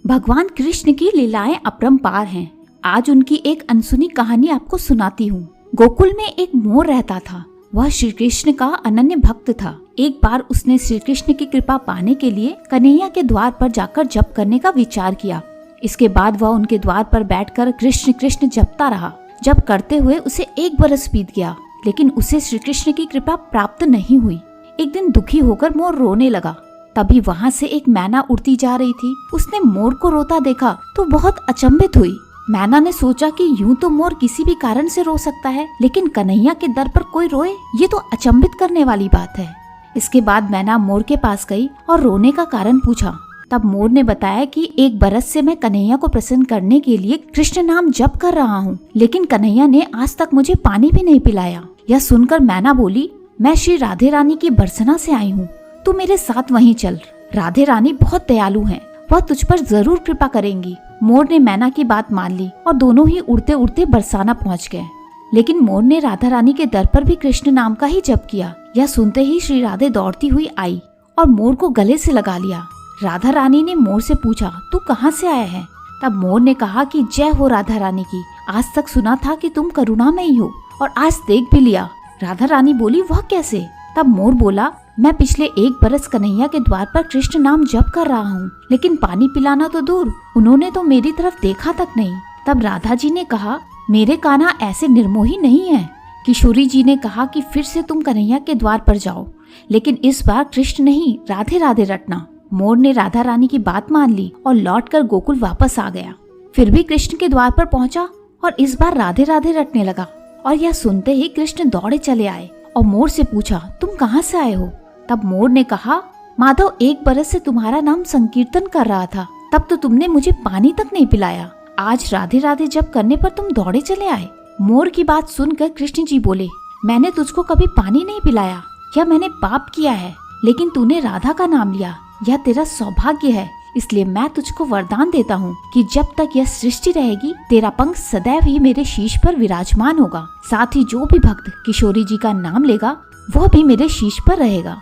भगवान कृष्ण की लीलाएं अपरंपार हैं। आज उनकी एक अनसुनी कहानी आपको सुनाती हूँ। गोकुल में एक मोर रहता था। वह श्री कृष्ण का अनन्य भक्त था। एक बार उसने श्री कृष्ण की कृपा पाने के लिए कन्हैया के द्वार पर जाकर जप करने का विचार किया। इसके बाद वह उनके द्वार पर बैठकर कृष्ण कृष्ण जपता रहा। जप करते हुए उसे 1 बरस बीत गया, लेकिन उसे श्री कृष्ण की कृपा प्राप्त नहीं हुई। एक दिन दुखी होकर मोर रोने लगा। तभी वहाँ से एक मैना उड़ती जा रही थी। उसने मोर को रोता देखा तो बहुत अचंभित हुई। मैना ने सोचा कि यूं तो मोर किसी भी कारण से रो सकता है, लेकिन कन्हैया के दर पर कोई रोए, ये तो अचंभित करने वाली बात है। इसके बाद मैना मोर के पास गई और रोने का कारण पूछा। तब मोर ने बताया कि 1 बरस से मैं कन्हैया को प्रसन्न करने के लिए कृष्ण नाम जप कर रहा हूँ, लेकिन कन्हैया ने आज तक मुझे पानी भी नहीं पिलाया। यह सुनकर मैना बोली, मैं श्री राधे रानी की बरसना से आई हूँ, तू मेरे साथ वहीं चल। राधे रानी बहुत दयालु हैं, वह तुझ पर जरूर कृपा करेंगी। मोर ने मैना की बात मान ली और दोनों ही उड़ते उड़ते बरसाना पहुंच गए। लेकिन मोर ने राधा रानी के दर पर भी कृष्ण नाम का ही जप किया। यह सुनते ही श्री राधे दौड़ती हुई आई और मोर को गले से लगा लिया। राधा रानी ने मोर से पूछा, तू कहाँ से आया है? तब मोर ने कहा कि जय हो राधा रानी की, आज तक सुना था कि तुम करुणामयी हो और आज देख भी लिया। राधा रानी बोली, वह कैसे? तब मोर बोला, मैं पिछले 1 बरस कन्हैया के द्वार पर कृष्ण नाम जप कर रहा हूँ, लेकिन पानी पिलाना तो दूर, उन्होंने तो मेरी तरफ देखा तक नहीं। तब राधा जी ने कहा, मेरे कान्हा ऐसे निर्मोही नहीं है। किशोरी जी ने कहा कि फिर से तुम कन्हैया के द्वार पर जाओ, लेकिन इस बार कृष्ण नहीं राधे राधे रटना। मोर ने राधा रानी की बात मान ली और लौटकर गोकुल वापस आ गया। फिर भी कृष्ण के द्वार पर पहुंचा और इस बार राधे राधे रटने लगा। और यह सुनते ही कृष्ण दौड़े चले आए और मोर से पूछा, तुम कहाँ से आए हो? तब मोर ने कहा, माधव 1 बरस से तुम्हारा नाम संकीर्तन कर रहा था, तब तो तुमने मुझे पानी तक नहीं पिलाया। आज राधे राधे जप करने पर तुम दौड़े चले आए। मोर की बात सुनकर कृष्ण जी बोले, मैंने तुझको कभी पानी नहीं पिलाया, यह मैंने पाप किया है, लेकिन तूने राधा का नाम लिया, यह तेरा सौभाग्य है। इसलिए मैं तुझको वरदान देता हूँ कि जब तक यह सृष्टि रहेगी, तेरा पंख सदैव ही मेरे शीश पर विराजमान होगा। साथ ही जो भी भक्त किशोरी जी का नाम लेगा, वह भी मेरे शीश पर रहेगा।